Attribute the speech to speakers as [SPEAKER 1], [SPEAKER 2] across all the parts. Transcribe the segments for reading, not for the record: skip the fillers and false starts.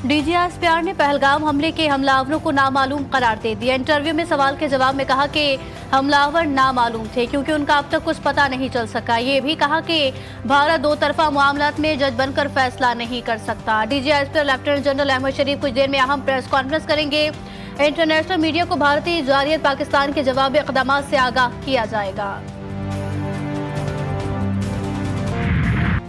[SPEAKER 1] डीजीएसपीआर ने पहलगाम हमले के हमलावरों को नामालूम करार दे दिया। इंटरव्यू में सवाल के जवाब में कहा कि हमलावर नामालूम थे क्योंकि उनका अब तक कुछ पता नहीं चल सका। ये भी कहा कि भारत दो तरफा मामलात में जज बनकर फैसला नहीं कर सकता। डीजीएसपीआर लेफ्टिनेंट जनरल अहमद शरीफ कुछ देर में अहम प्रेस कॉन्फ्रेंस करेंगे। इंटरनेशनल मीडिया को भारतीय जारियत पाकिस्तान के जवाबी इक़दामात से आगाह किया जाएगा।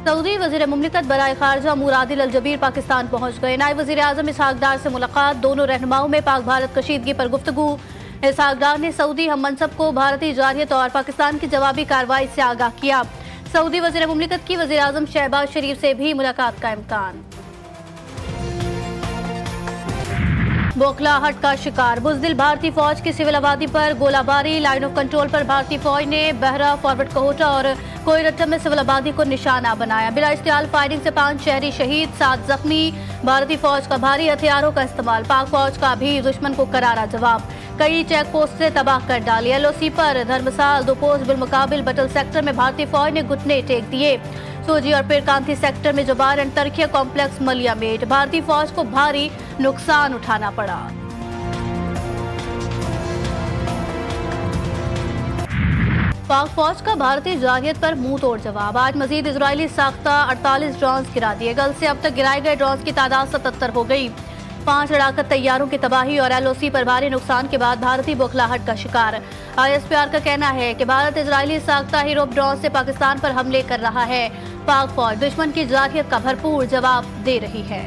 [SPEAKER 1] सऊदी वज़ीर मुमलिकत बराए खारजा मुरादिल अल जबीर पाकिस्तान पहुंच गए। नायब वज़ीर आज़म इसहाक डार से मुलाकात। दोनों रहनुमाओं में पाक भारत कशीदगी पर गुफ्तगू। इसहाक डार ने सऊदी हम मनसब को भारतीय जारियत और पाकिस्तान की जवाबी कार्रवाई से आगाह किया। सऊदी वज़ीर मुमलिकत की वज़ीर आज़म शहबाज शरीफ से भी मुलाकात का इम्कान। बौखलाहट का शिकार बुज़दिल भारतीय फौज की सिविल आबादी पर गोलाबारी। लाइन ऑफ कंट्रोल पर भारतीय फौज ने बहरा, फॉरवर्ड कोहोटा और कोयरट्टा में सिविल आबादी को निशाना बनाया। बिला इश्तियाल फायरिंग से 5 शहरी शहीद, 7 जख्मी। भारतीय फौज का भारी हथियारों का इस्तेमाल। पाक फौज का भी दुश्मन को करारा जवाब। कई चेक पोस्ट से तबाह कर डाली। एलओसी पर धर्मसाल 2 पोस्ट बिलमुकाबिल बटल सेक्टर में भारतीय फौज ने घुटने टेक दिए। सोजी और पीरकांती सेक्टर में जबार एंड तरखिया कॉम्प्लेक्स मलियामेट। भारतीय फौज को भारी नुकसान उठाना पड़ा। पाक फौज का भारतीय जारियत पर मुंह तोड़ जवाब। आज मजीद इजरायली साख्ता 48 ड्रोन गिरा दिए। कल से अब तक गिराए गए ड्रोन की तादाद 77 हो गई। 5 लड़ाकत तैयारों की तबाही और एलओसी पर भारी नुकसान के बाद भारतीय बौखलाहट का शिकार। आईएसपीआर का कहना है कि भारत इजरायली साख्ता हीरोप ड्रोन से पाकिस्तान पर हमले कर रहा है। पाक फौज दुश्मन की जारियत का भरपूर जवाब दे रही है।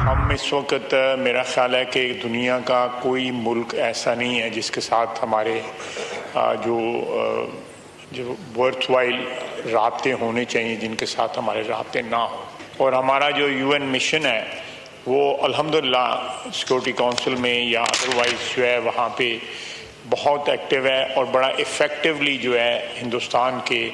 [SPEAKER 2] हम इस वक्त मेरा ख्याल है कि दुनिया का कोई मुल्क ऐसा नहीं है जिसके साथ हमारे जो वर्थवाइल राब्ते होने चाहिए, जिनके साथ हमारे राब्ते ना हो। और हमारा जो यूएन मिशन है वो अल्हम्दुलिल्लाह सिक्योरिटी काउंसिल में या अदरवाइज जो है वहाँ पे बहुत एक्टिव है और बड़ा इफ़ेक्टिवली जो है हिंदुस्तान के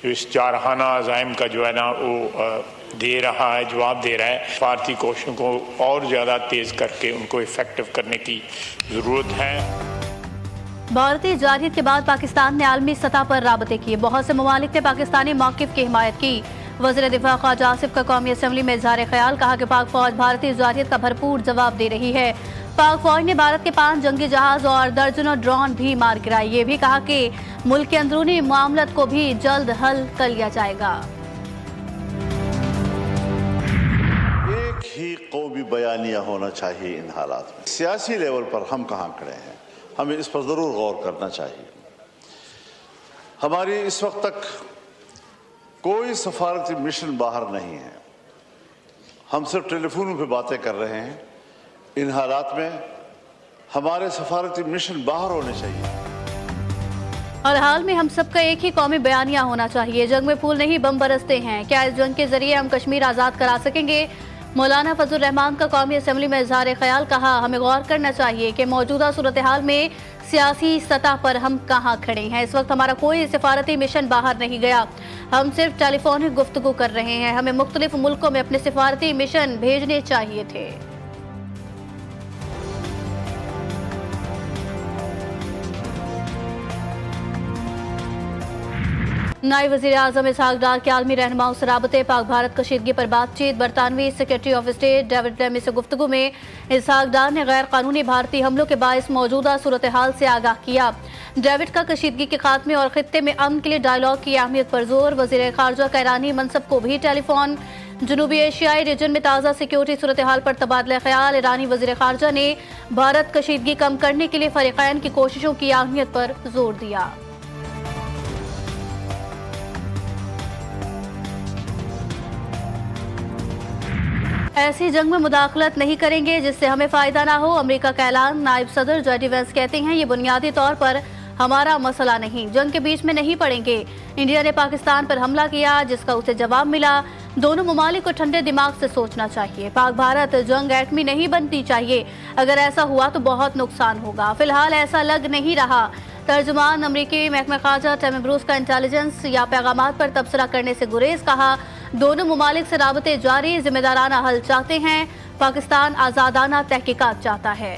[SPEAKER 2] जो इस जारहाना अज़ाइम का जो है ना वो दे रहा है, जवाब दे रहा है। भारतीय कोशिशों को और ज़्यादा तेज़ करके उनको इफ़ेक्टिव करने की ज़रूरत है।
[SPEAKER 1] भारतीय जारियत के बाद पाकिस्तान ने आलमी सतह पर राबते किए। बहुत से ममालिक ने पाकिस्तानी मौक़िफ़ की हिमायत की। वज़ीर दिफा ख्वाजा आसिफ का कौमी असम्बली में इज़हार ख्याल, कहा कि पाक फौज भारतीय जारियत का भरपूर जवाब दे रही है। पाक फौज ने भारत के 5 जंगी जहाज और दर्जनों ड्रोन भी मार गिराए। ये भी कहा कि मुल्क के अंदरूनी मामलत को भी जल्द हल कर लिया जाएगा।
[SPEAKER 3] ही कौमी बयानिया होना चाहिए इन हालात में। सियासी लेवल पर हम कहाँ खड़े हैं, हमें इस पर ज़रूर गौर करना चाहिए। हमारी इस वक्त तक कोई सफारती मिशन बाहर नहीं है। हम सिर्फ टेलीफोन पे बातें कर रहे हैं। इन हालात में हमारे सफारती मिशन बाहर होने चाहिए।
[SPEAKER 1] और हाल में हम सबका एक ही कौमी बयानिया होना चाहिए। जंग में फूल नहीं बम बरसते हैं। क्या इस जंग के जरिए हम कश्मीर आज़ाद करा सकेंगे? मौलाना फजल रहमान का कौमी असम्बली में इज़हार ख्याल, कहा हमें गौर करना चाहिए कि मौजूदा सूरत हाल में सियासी सतह पर हम कहाँ खड़े हैं। इस वक्त हमारा कोई सिफारती मिशन बाहर नहीं गया। हम सिर्फ टेलीफोनिक गुफ्तगू कर रहे हैं। हमें मुख्तलिफ मुल्कों में अपने सिफारती मिशन भेजने चाहिए थे। नायब वज़ीर आज़म इसहाक डार के आलमी रहनुमाओं से राबते। पाक भारत कशीदगी पर बातचीत। बरतानवी secretary of state David Lammy से गुफ्तगू में इसहाक डार ने गैर कानूनी भारतीय हमलों के बायस मौजूदा सूरत हाल से आगाह किया। डेविड का कशीदगी के खात्मे और खित्ते में अमन के लिए डायलॉग की अहमियत पर जोर। वज़ीर खारजा का ईरानी मनसब को भी टेलीफोन। जनूबी एशियाई रीजन में ताज़ा सिक्योरिटी सूरत हाल पर तबादला ख्याल। ईरानी वज़ीर खारजा ने भारत कशीदगी कम करने के लिए फ़रीक़ैन की कोशिशों की अहमियत पर जोर दिया। ऐसी जंग में मुदाखलत नहीं करेंगे जिससे हमें फ़ायदा ना हो, अमेरिका का ऐलान। नायब सदर जेडी वेंस कहते हैं ये बुनियादी तौर पर हमारा मसला नहीं, जंग के बीच में नहीं पड़ेंगे। इंडिया ने पाकिस्तान पर हमला किया जिसका उसे जवाब मिला। दोनों ममालिक को ठंडे दिमाग से सोचना चाहिए। पाक भारत जंग एटमी नहीं बननी चाहिए। अगर ऐसा हुआ तो बहुत नुकसान होगा। फिलहाल ऐसा लग नहीं रहा। तर्जुमान अमरीकी महकमा खारजा टेम ब्रूस का इंटेलिजेंस या पैगामात पर तबसरा करने से गुरेज, कहा दोनों ममालिक से राबते जारी, जिम्मेदाराना हल चाहते हैं। पाकिस्तान आज़ादाना तहकीकात चाहता है।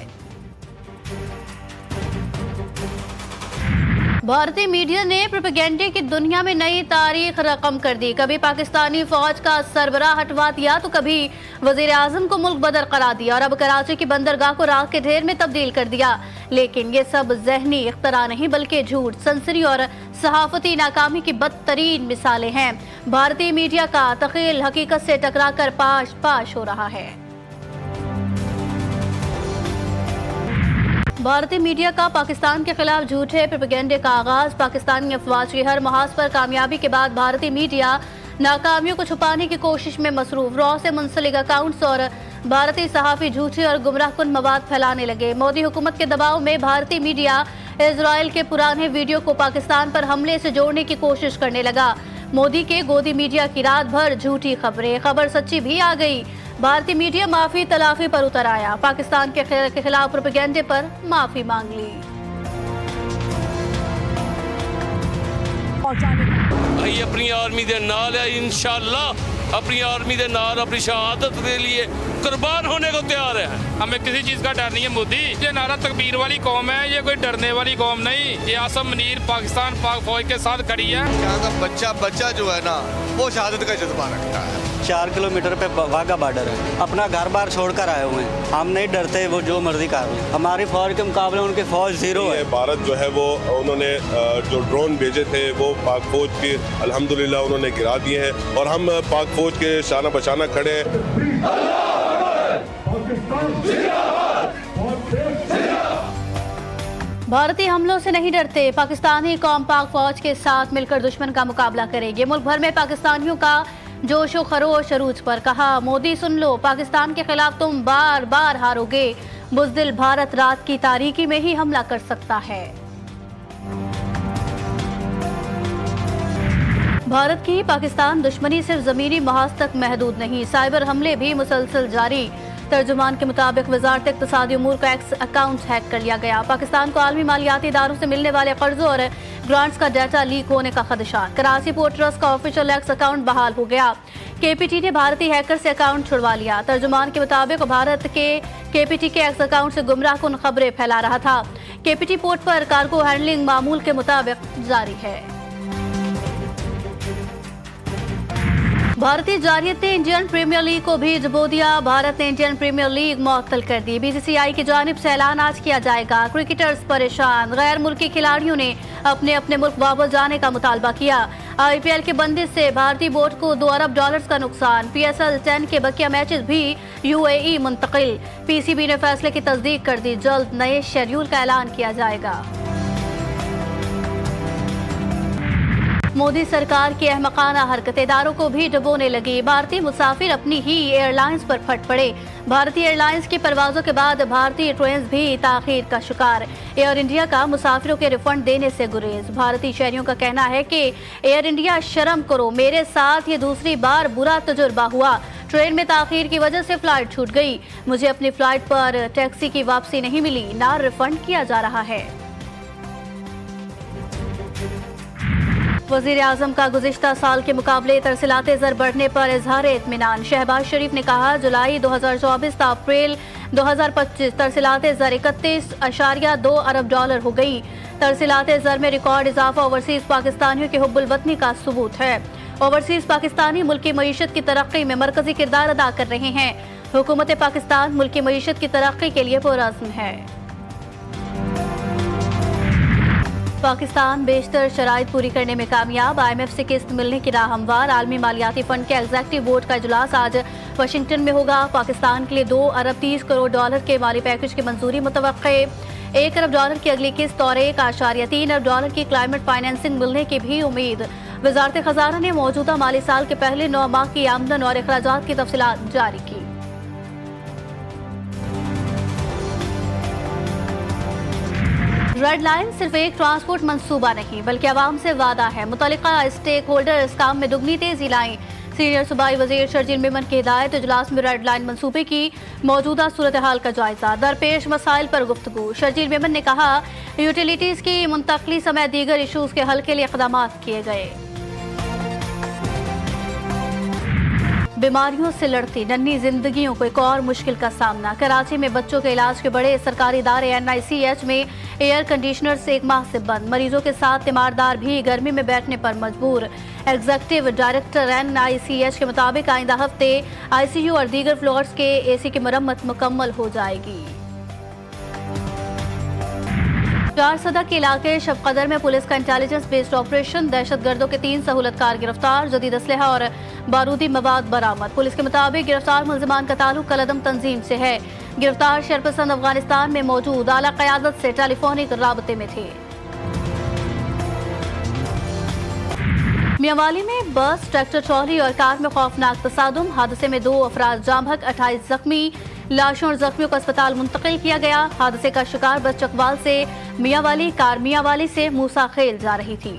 [SPEAKER 1] भारतीय मीडिया ने प्रोपेगेंडे की दुनिया में नई तारीख रकम कर दी। कभी पाकिस्तानी फौज का सरबराह हटवा दिया तो कभी वजीर आजम को मुल्क बदर करार दिया और अब कराची की बंदरगाह को राख के ढेर में तब्दील कर दिया। लेकिन ये सब जहनी इख्तरा नहीं बल्कि झूठ, सनसरी और सहाफती नाकामी की बदतरीन मिसालें हैं। भारतीय मीडिया का तख़ील हकीकत से टकराकर पाश पाश हो रहा है। भारतीय मीडिया का पाकिस्तान के खिलाफ झूठे प्रोपेगेंडे का आगाज। पाकिस्तानी अफवाज की हर महाज पर कामयाबी के बाद भारतीय मीडिया नाकामियों को छुपाने की कोशिश में मसरूफ। रॉ से मुंसलिक अकाउंट्स और भारतीय सहाफ़ी झूठे और गुमराहकुन मवाद फैलाने लगे। मोदी हुकूमत के दबाव में भारतीय मीडिया इजराइल के पुराने वीडियो को पाकिस्तान पर हमले से जोड़ने की कोशिश करने लगा। मोदी के गोदी मीडिया की रात भर झूठी खबरें, खबर सच्ची भी आ गई। भारतीय मीडिया माफी तलाफी पर उतर आया, पाकिस्तान के खिलाफ प्रोपेगेंडे पर माफी मांग ली।
[SPEAKER 4] ਅਸੀਂ ਆਪਣੀ ਆਰਮੀ ਦੇ ਨਾਲ ਹੈ इंशाअल्लाह, अपनी आर्मी के नाल अपनी शहादत के लिए कुर्बान होने को तैयार है।
[SPEAKER 5] हमें किसी चीज़ का डर नहीं है। मोदी ये नारा तकबीर वाली कौम है, ये कोई डरने वाली कौम नहीं। ये आसम मुनीर पाकिस्तान पाक फौज के साथ खड़ी है।
[SPEAKER 6] यहाँ का बच्चा जो है ना वो शहादत का जज्बा रखता है।
[SPEAKER 7] 4 किलोमीटर पे वाघा बॉर्डर है, अपना घर बार छोड़कर आए हुए हैं। हम नहीं डरते, वो जो मर्जी कर रहे हैं। हमारी फौज के मुकाबले उनकी फौज जीरो है।
[SPEAKER 8] भारत जो है वो उन्होंने जो ड्रोन भेजे थे वो पाक फौज की अल्हम्दुलिल्लाह उन्होंने गिरा दिए हैं और हम पाक फौज के शाना बचाना खड़े हैं।
[SPEAKER 1] भारतीय हमलों से नहीं डरते, पाकिस्तानी कौम पाक फौज के साथ मिलकर दुश्मन का मुकाबला करेगी। मुल्क भर में पाकिस्तानियों का जोशो खरोश अरूज पर। कहा मोदी सुन लो, पाकिस्तान के खिलाफ तुम बार बार हारोगे। बुज़दिल भारत रात की तारीकी में ही हमला कर सकता है। भारत की पाकिस्तान दुश्मनी सिर्फ जमीनी महाज तक महदूद नहीं, साइबर हमले भी मुसलसल जारी। तर्जुमान के मुताबिक वजारत इक़्तिसादी उमूर का एक्स अकाउंट हैक कर लिया गया। पाकिस्तान को आलमी मालियाती इदारों से मिलने वाले कर्जों और ग्रांट्स का डाटा लीक होने का खदशा। कराची पोर्ट ट्रस्ट का ऑफिशियल एक्स अकाउंट बहाल हो गया। केपीटी ने भारतीय हैकर से अकाउंट छुड़वा लिया। तर्जुमान के मुताबिक भारत के केपीटी के एक्स अकाउंट से गुमराहकुन खबरें फैला रहा था। केपीटी पोर्ट पर कार्गो हैंडलिंग मामूल के मुताबिक जारी है। भारतीय जारियत ने इंडियन प्रीमियर लीग को भी डुबो दिया। भारत ने इंडियन प्रीमियर लीग मुअत्तल कर दी। बीसीसीआई की जानिब से ऐलान आज किया जाएगा। क्रिकेटर्स परेशान, गैर मुल्की खिलाड़ियों ने अपने अपने मुल्क वापस जाने का मुतालबा किया। आईपीएल के बंदिश से भारतीय बोर्ड को $2 अरब का नुकसान। PSL 10 के बकिया मैचेस भी UAE मुंतकिल। पीसीबी ने फैसले की तस्दीक कर दी, जल्द नए शेड्यूल का ऐलान किया जाएगा। मोदी सरकार की अहमकाना हरकत इदारों को भी डुबोने लगी। भारतीय मुसाफिर अपनी ही एयरलाइंस पर फट पड़े। भारतीय एयरलाइंस की परवाजों के बाद भारतीय ट्रेन भी ताखीर का शिकार। एयर इंडिया का मुसाफिरों के रिफंड देने से गुरेज। भारतीय शहरियों का कहना है कि एयर इंडिया शर्म करो, मेरे साथ ये दूसरी बार बुरा तजुर्बा हुआ। ट्रेन में ताखीर की वजह से फ्लाइट छूट गई। मुझे अपनी फ्लाइट पर टैक्सी की वापसी नहीं मिली, ना रिफंड किया जा रहा है। वज़ीर आज़म का गुज़िश्ता साल के मुकाबले तरसीलात ज़र बढ़ने पर इज़हार इत्मीनान। शहबाज शरीफ ने कहा जुलाई 2024 से अप्रैल 2025 तरसीलात ज़र 31.2 अरब डॉलर हो गई। तरसीलात ज़र में रिकॉर्ड इजाफा ओवरसीज़ पाकिस्तानियों के हुब्बुल वतनी का सबूत है। ओवरसीज़ पाकिस्तानी मुल्की मईशत की तरक्की में मरकजी किरदार अदा कर रहे हैं। हुकूमत पाकिस्तान मुल्की मईशत की तरक्की के लिए पुरअज़्म है। पाकिस्तान बेशतर शराइत पूरी करने में कामयाब। IMF से किस्त मिलने की राह हमवार। आलमी मालियाती फंड के एग्जेक्टिव बोर्ड का इजलास आज वाशिंगटन में होगा। पाकिस्तान के लिए $2 अरब 30 करोड़ के माली पैकेज की मंजूरी मुतवक्के। $1 अरब की अगली किस्त और $1.3 अरब की क्लाइमेट फाइनेंसिंग मिलने की भी उम्मीद। वजारत खजाना ने मौजूदा माली साल के पहले 9 माह की आमदन और अखराजात की तफसीलात जारी की। रेड लाइन सिर्फ एक ट्रांसपोर्ट मंसूबा नहीं बल्कि आवाम से वादा है। मुतल्लिका स्टेक होल्डर इस काम में दुगनी तेजी लाएं। सीनियर सूबाई वजीर शर्जील मेमन की हिदायत। इजलास में रेड लाइन मंसूबे की मौजूदा सूरत हाल का जायजा। दरपेश मसाइल पर गुफ्तगू। शर्जील मेमन ने कहा यूटिलिटीज की मुंतकली समेत दीगर इशूज के हल के लिए इक़दामात किए गए। बीमारियों से लड़ती नन्ही जिंदगियों को एक और मुश्किल का सामना। कराची में बच्चों के इलाज के बड़े सरकारी इदारे NICH में एयर कंडीशनर से 1 माह से बंद। मरीजों के साथ तीमारदार भी गर्मी में बैठने पर मजबूर। एग्जीक्यूटिव डायरेक्टर NICH के मुताबिक आइंदा हफ्ते ICU और दीगर फ्लोर्स के AC की मरम्मत मुकम्मल हो जाएगी। चारसदा के इलाके शबकदर में पुलिस का इंटेलिजेंस बेस्ड ऑपरेशन। दहशतगर्दों के 3 सहूलतकार गिरफ्तार। जदीद असलहा और बारूदी मवाद बरामद। पुलिस के मुताबिक गिरफ्तार मुलजिमान का ताल्लुक कलदम तंजीम से है। गिरफ्तार शरपसंद अफगानिस्तान में मौजूद आला क़यादत से टेलीफोनिक राबते में थे। मियांवाली में बस, ट्रैक्टर ट्रॉली और कार में खौफनाक तसादुम। हादसे में 2 अफराद जाँ बहक, 28 जख्मी। लाशों और जख्मियों को अस्पताल मुंतकिल किया गया। हादसे का शिकार बस चकवाल से मियांवाली, कार मियांवाली से मूसा खेल जा रही थी।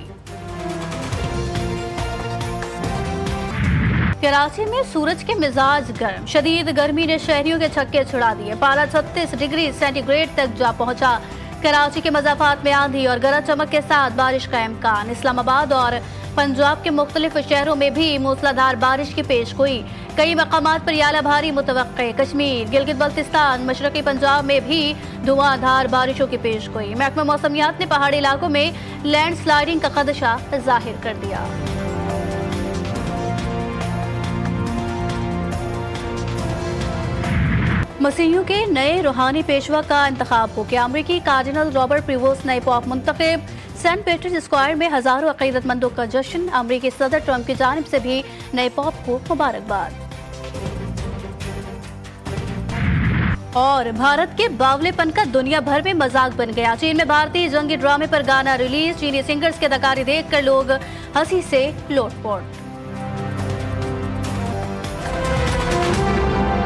[SPEAKER 1] कराची में सूरज के मिजाज गर्म। शदीद गर्मी ने शहरियों के छक्के छुड़ा दिए। पारा 36 डिग्री सेंटीग्रेड तक जा पहुंचा। कराची के मज़ाफात में आंधी और गरज चमक के साथ बारिश का इम्कान। इस्लामाबाद और पंजाब के मुख्तलिफ शहरों में भी मूसलाधार बारिश की पेशगोई। कई मकामात पर याला भारी मुतवक्के। कश्मीर, गिलगित बल्तिस्तान, मशरकी पंजाब में भी धुआंधार बारिशों की पेशगोई। महकमा मौसमियात ने पहाड़ी इलाकों में लैंडस्लाइडिंग का खदशा जाहिर कर दिया। मसीहियों के नए रूहानी पेशवा का इंतखाब हो गया। अमरीकी कार्डिनल रॉबर्ट प्रीवोस्ट नए पॉप मुंतखब। सेंट पीटर्स स्क्वायर में हजारों अकीदतमंदों का जश्न। अमरीकी सदर ट्रंप की जानिब से भी नए पॉप को मुबारकबाद। और भारत के बावलेपन का दुनिया भर में मजाक बन गया। चीन में भारतीय जंगी ड्रामे पर गाना रिलीज। चीनी सिंगर्स की अदाकारी देखकर लोग हंसी से लोटपोट।